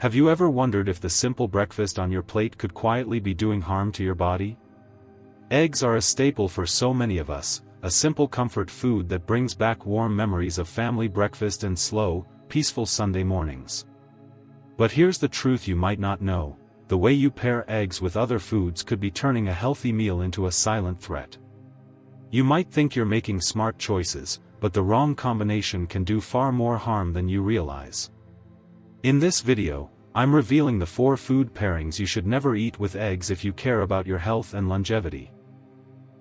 Have you ever wondered if the simple breakfast on your plate could quietly be doing harm to your body? Eggs are a staple for so many of us, a simple comfort food that brings back warm memories of family breakfast and slow, peaceful Sunday mornings. But here's the truth you might not know: the way you pair eggs with other foods could be turning a healthy meal into a silent threat. You might think you're making smart choices, but the wrong combination can do far more harm than you realize. In this video, I'm revealing the 4 food pairings you should never eat with eggs if you care about your health and longevity.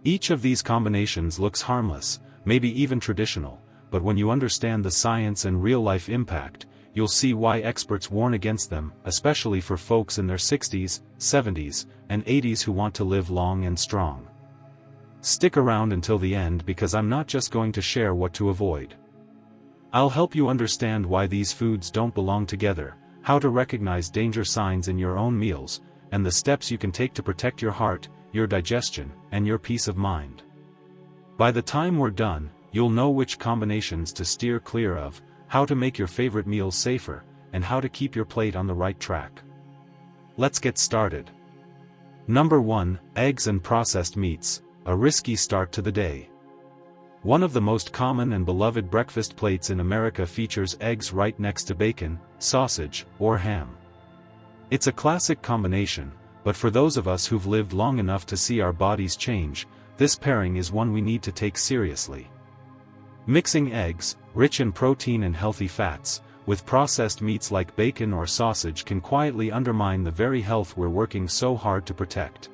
Each of these combinations looks harmless, maybe even traditional, but when you understand the science and real-life impact, you'll see why experts warn against them, especially for folks in their 60s, 70s, and 80s who want to live long and strong. Stick around until the end because I'm not just going to share what to avoid. I'll help you understand why these foods don't belong together, how to recognize danger signs in your own meals, and the steps you can take to protect your heart, your digestion, and your peace of mind. By the time we're done, you'll know which combinations to steer clear of, how to make your favorite meals safer, and how to keep your plate on the right track. Let's get started. Number 1, eggs and processed meats, a risky start to the day. One of the most common and beloved breakfast plates in America features eggs right next to bacon, sausage, or ham. It's a classic combination, but for those of us who've lived long enough to see our bodies change, this pairing is one we need to take seriously. Mixing eggs, rich in protein and healthy fats, with processed meats like bacon or sausage can quietly undermine the very health we're working so hard to protect.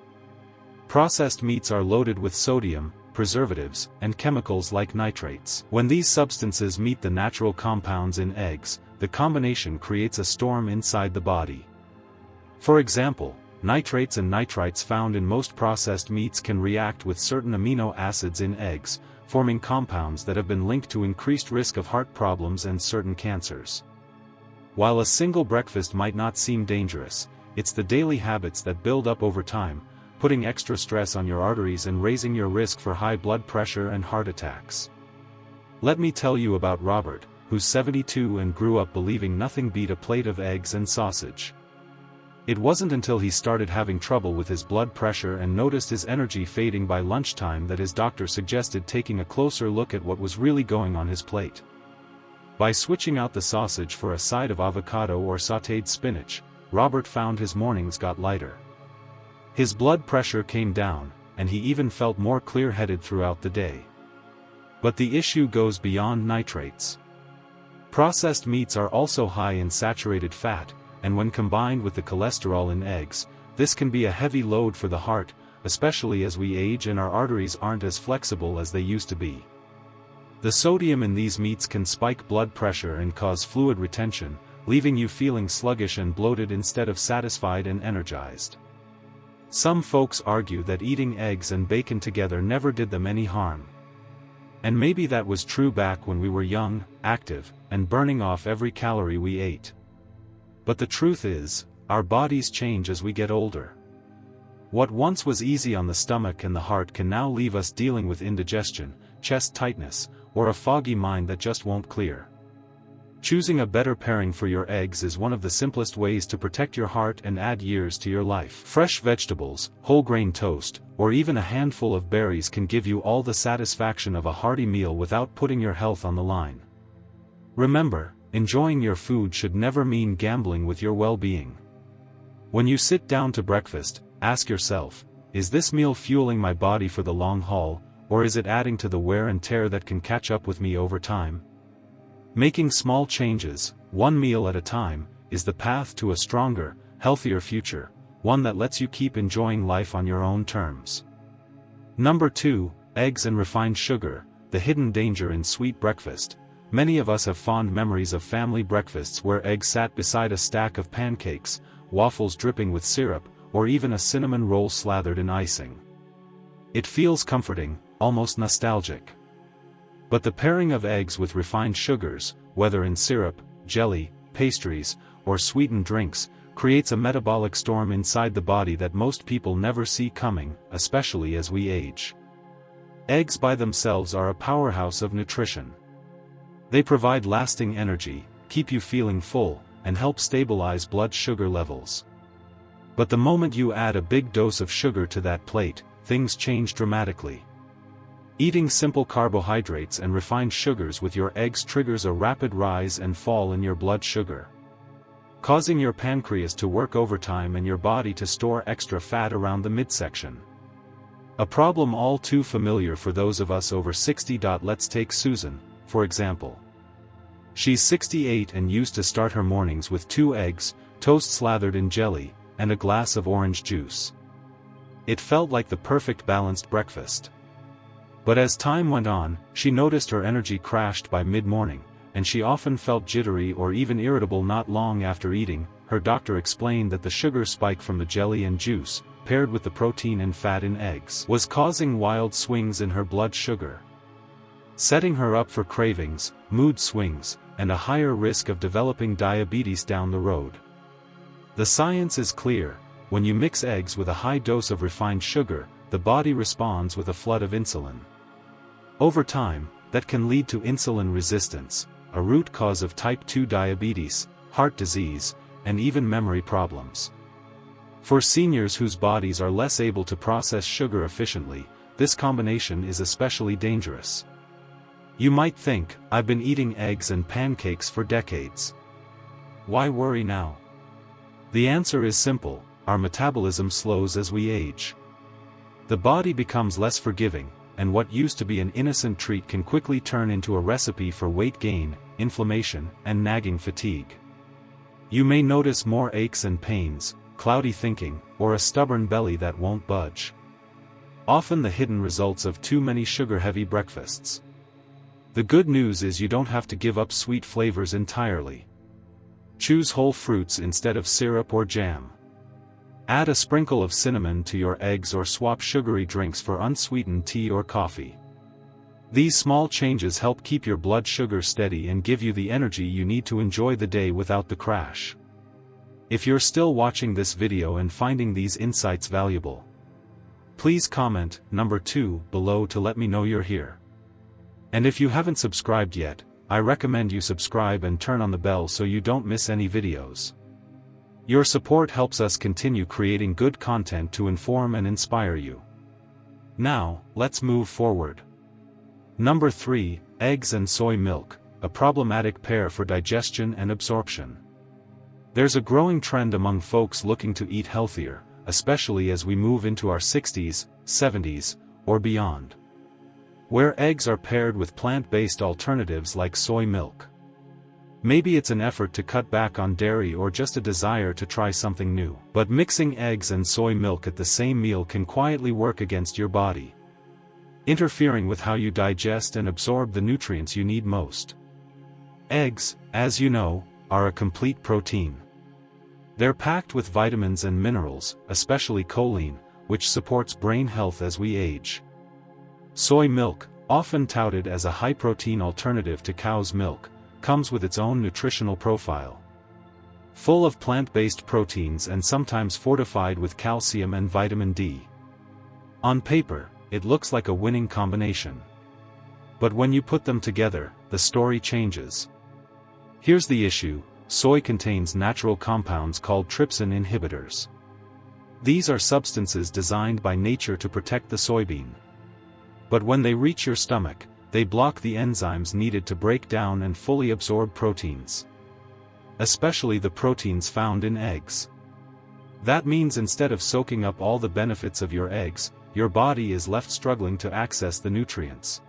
Processed meats are loaded with sodium, preservatives, and chemicals like nitrates. When these substances meet the natural compounds in eggs, the combination creates a storm inside the body. For example, nitrates and nitrites found in most processed meats can react with certain amino acids in eggs, forming compounds that have been linked to increased risk of heart problems and certain cancers. While a single breakfast might not seem dangerous, it's the daily habits that build up over time, putting extra stress on your arteries and raising your risk for high blood pressure and heart attacks. Let me tell you about Robert, who's 72 and grew up believing nothing beat a plate of eggs and sausage. It wasn't until he started having trouble with his blood pressure and noticed his energy fading by lunchtime that his doctor suggested taking a closer look at what was really going on his plate. By switching out the sausage for a side of avocado or sautéed spinach, Robert found his mornings got lighter. His blood pressure came down, and he even felt more clear-headed throughout the day. But the issue goes beyond nitrates. Processed meats are also high in saturated fat, and when combined with the cholesterol in eggs, this can be a heavy load for the heart, especially as we age and our arteries aren't as flexible as they used to be. The sodium in these meats can spike blood pressure and cause fluid retention, leaving you feeling sluggish and bloated instead of satisfied and energized. Some folks argue that eating eggs and bacon together never did them any harm. And maybe that was true back when we were young, active, and burning off every calorie we ate. But the truth is, our bodies change as we get older. What once was easy on the stomach and the heart can now leave us dealing with indigestion, chest tightness, or a foggy mind that just won't clear. Choosing a better pairing for your eggs is one of the simplest ways to protect your heart and add years to your life. Fresh vegetables, whole grain toast, or even a handful of berries can give you all the satisfaction of a hearty meal without putting your health on the line. Remember, enjoying your food should never mean gambling with your well-being. When you sit down to breakfast, ask yourself, is this meal fueling my body for the long haul, or is it adding to the wear and tear that can catch up with me over time? Making small changes, one meal at a time, is the path to a stronger, healthier future, one that lets you keep enjoying life on your own terms. Number 2, eggs and refined sugar, the hidden danger in sweet breakfast. Many of us have fond memories of family breakfasts where eggs sat beside a stack of pancakes, waffles dripping with syrup, or even a cinnamon roll slathered in icing. It feels comforting, almost nostalgic. But the pairing of eggs with refined sugars, whether in syrup, jelly, pastries, or sweetened drinks, creates a metabolic storm inside the body that most people never see coming, especially as we age. Eggs by themselves are a powerhouse of nutrition. They provide lasting energy, keep you feeling full, and help stabilize blood sugar levels. But the moment you add a big dose of sugar to that plate, things change dramatically. Eating simple carbohydrates and refined sugars with your eggs triggers a rapid rise and fall in your blood sugar, causing your pancreas to work overtime and your body to store extra fat around the midsection. A problem all too familiar for those of us over 60. Let's take Susan, for example. She's 68 and used to start her mornings with 2 eggs, toast slathered in jelly, and a glass of orange juice. It felt like the perfect balanced breakfast. But as time went on, she noticed her energy crashed by mid-morning, and she often felt jittery or even irritable not long after eating. Her doctor explained that the sugar spike from the jelly and juice, paired with the protein and fat in eggs, was causing wild swings in her blood sugar, setting her up for cravings, mood swings, and a higher risk of developing diabetes down the road. The science is clear: when you mix eggs with a high dose of refined sugar, the body responds with a flood of insulin. Over time, that can lead to insulin resistance, a root cause of type 2 diabetes, heart disease, and even memory problems. For seniors whose bodies are less able to process sugar efficiently, this combination is especially dangerous. You might think, I've been eating eggs and pancakes for decades. Why worry now? The answer is simple: our metabolism slows as we age. The body becomes less forgiving, and what used to be an innocent treat can quickly turn into a recipe for weight gain, inflammation, and nagging fatigue. You may notice more aches and pains, cloudy thinking, or a stubborn belly that won't budge. Often the hidden results of too many sugar-heavy breakfasts. The good news is you don't have to give up sweet flavors entirely. Choose whole fruits instead of syrup or jam. Add a sprinkle of cinnamon to your eggs or swap sugary drinks for unsweetened tea or coffee. These small changes help keep your blood sugar steady and give you the energy you need to enjoy the day without the crash. If you're still watching this video and finding these insights valuable, please comment number 2 below to let me know you're here. And if you haven't subscribed yet, I recommend you subscribe and turn on the bell so you don't miss any videos. Your support helps us continue creating good content to inform and inspire you. Now, let's move forward. Number 3, eggs and soy milk, a problematic pair for digestion and absorption. There's a growing trend among folks looking to eat healthier, especially as we move into our 60s, 70s, or beyond, where eggs are paired with plant-based alternatives like soy milk. Maybe it's an effort to cut back on dairy or just a desire to try something new. But mixing eggs and soy milk at the same meal can quietly work against your body, interfering with how you digest and absorb the nutrients you need most. Eggs, as you know, are a complete protein. They're packed with vitamins and minerals, especially choline, which supports brain health as we age. Soy milk, often touted as a high-protein alternative to cow's milk, comes with its own nutritional profile. Full of plant-based proteins and sometimes fortified with calcium and vitamin D. On paper, it looks like a winning combination. But when you put them together, the story changes. Here's the issue: soy contains natural compounds called trypsin inhibitors. These are substances designed by nature to protect the soybean. But when they reach your stomach, they block the enzymes needed to break down and fully absorb proteins, especially the proteins found in eggs. That means instead of soaking up all the benefits of your eggs, your body is left struggling to access the nutrients,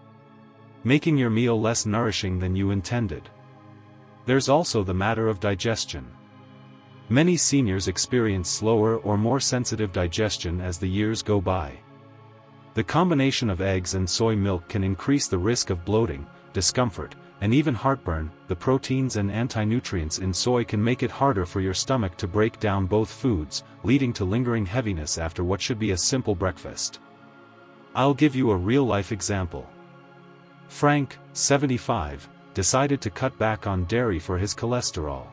making your meal less nourishing than you intended. There's also the matter of digestion. Many seniors experience slower or more sensitive digestion as the years go by. The combination of eggs and soy milk can increase the risk of bloating, discomfort, and even heartburn. The proteins and anti-nutrients in soy can make it harder for your stomach to break down both foods, leading to lingering heaviness after what should be a simple breakfast. I'll give you a real-life example. Frank, 75, decided to cut back on dairy for his cholesterol.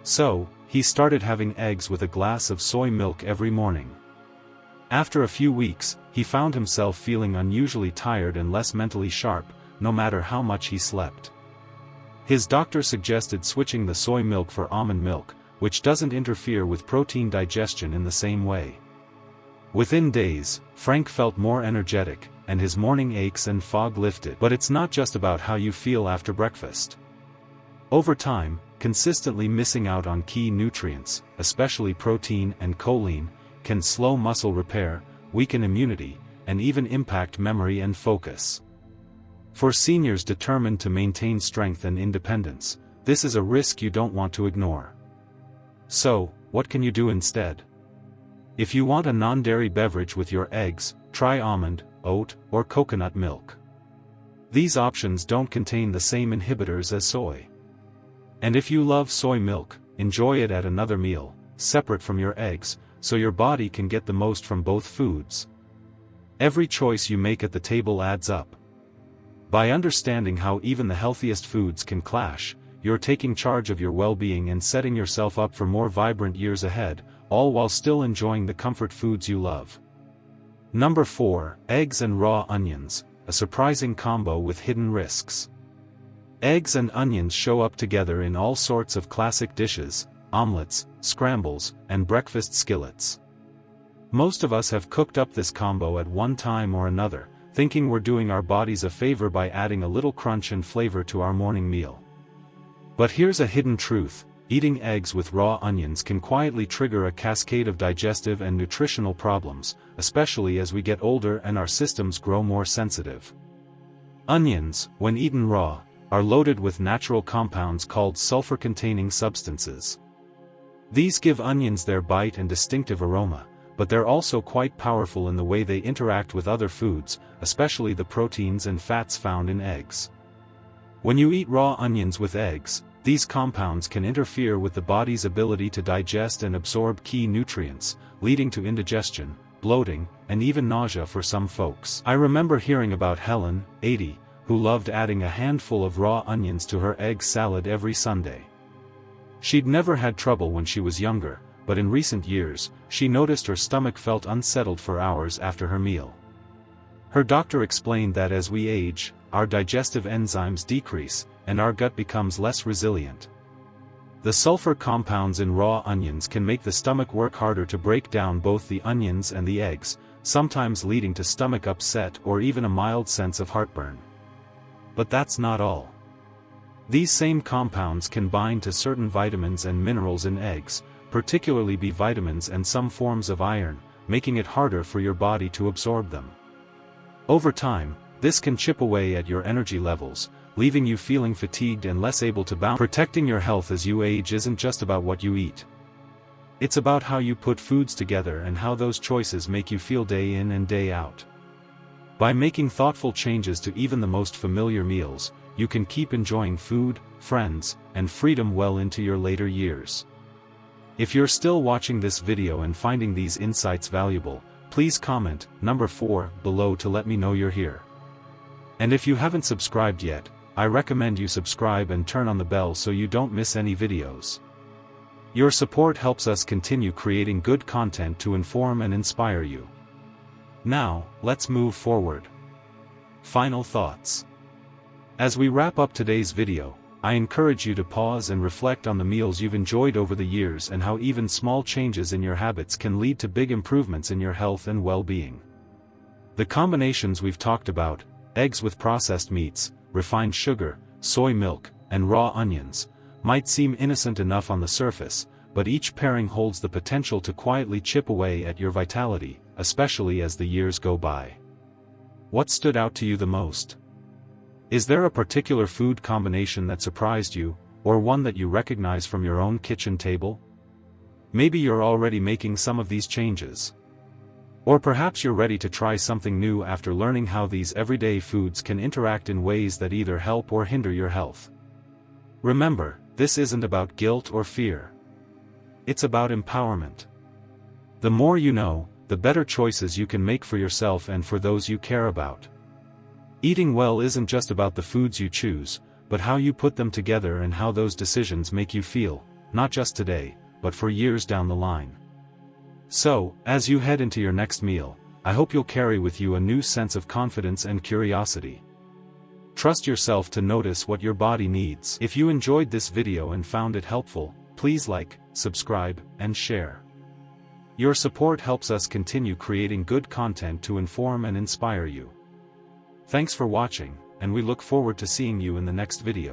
So, he started having eggs with a glass of soy milk every morning. After a few weeks, he found himself feeling unusually tired and less mentally sharp, no matter how much he slept. His doctor suggested switching the soy milk for almond milk, which doesn't interfere with protein digestion in the same way. Within days, Frank felt more energetic, and his morning aches and fog lifted. But it's not just about how you feel after breakfast. Over time, consistently missing out on key nutrients, especially protein and choline, can slow muscle repair, weaken immunity, and even impact memory and focus. For seniors determined to maintain strength and independence, this is a risk you don't want to ignore. So, what can you do instead? If you want a non-dairy beverage with your eggs, try almond, oat, or coconut milk. These options don't contain the same inhibitors as soy. And if you love soy milk, enjoy it at another meal, separate from your eggs, so your body can get the most from both foods. Every choice you make at the table adds up. By understanding how even the healthiest foods can clash, you're taking charge of your well-being and setting yourself up for more vibrant years ahead, all while still enjoying the comfort foods you love. Number 4, eggs and raw onions, a surprising combo with hidden risks. Eggs and onions show up together in all sorts of classic dishes, omelets, scrambles, and breakfast skillets. Most of us have cooked up this combo at one time or another, thinking we're doing our bodies a favor by adding a little crunch and flavor to our morning meal. But here's a hidden truth: eating eggs with raw onions can quietly trigger a cascade of digestive and nutritional problems, especially as we get older and our systems grow more sensitive. Onions, when eaten raw, are loaded with natural compounds called sulfur-containing substances. These give onions their bite and distinctive aroma, but they're also quite powerful in the way they interact with other foods, especially the proteins and fats found in eggs. When you eat raw onions with eggs, these compounds can interfere with the body's ability to digest and absorb key nutrients, leading to indigestion, bloating, and even nausea for some folks. I remember hearing about Helen, 80, who loved adding a handful of raw onions to her egg salad every Sunday. She'd never had trouble when she was younger, but in recent years, she noticed her stomach felt unsettled for hours after her meal. Her doctor explained that as we age, our digestive enzymes decrease, and our gut becomes less resilient. The sulfur compounds in raw onions can make the stomach work harder to break down both the onions and the eggs, sometimes leading to stomach upset or even a mild sense of heartburn. But that's not all. These same compounds can bind to certain vitamins and minerals in eggs, particularly B vitamins and some forms of iron, making it harder for your body to absorb them. Over time, this can chip away at your energy levels, leaving you feeling fatigued and less able to balance. Protecting your health as you age isn't just about what you eat. It's about how you put foods together and how those choices make you feel day in and day out. By making thoughtful changes to even the most familiar meals, you can keep enjoying food, friends, and freedom well into your later years. If you're still watching this video and finding these insights valuable, please comment number 4 below to let me know you're here. And if you haven't subscribed yet, I recommend you subscribe and turn on the bell so you don't miss any videos. Your support helps us continue creating good content to inform and inspire you. Now, let's move forward. Final thoughts. As we wrap up today's video, I encourage you to pause and reflect on the meals you've enjoyed over the years and how even small changes in your habits can lead to big improvements in your health and well-being. The combinations we've talked about, eggs with processed meats, refined sugar, soy milk, and raw onions, might seem innocent enough on the surface, but each pairing holds the potential to quietly chip away at your vitality, especially as the years go by. What stood out to you the most? Is there a particular food combination that surprised you, or one that you recognize from your own kitchen table? Maybe you're already making some of these changes. Or perhaps you're ready to try something new after learning how these everyday foods can interact in ways that either help or hinder your health. Remember, this isn't about guilt or fear. It's about empowerment. The more you know, the better choices you can make for yourself and for those you care about. Eating well isn't just about the foods you choose, but how you put them together and how those decisions make you feel, not just today, but for years down the line. So, as you head into your next meal, I hope you'll carry with you a new sense of confidence and curiosity. Trust yourself to notice what your body needs. If you enjoyed this video and found it helpful, please like, subscribe, and share. Your support helps us continue creating good content to inform and inspire you. Thanks for watching, and we look forward to seeing you in the next video.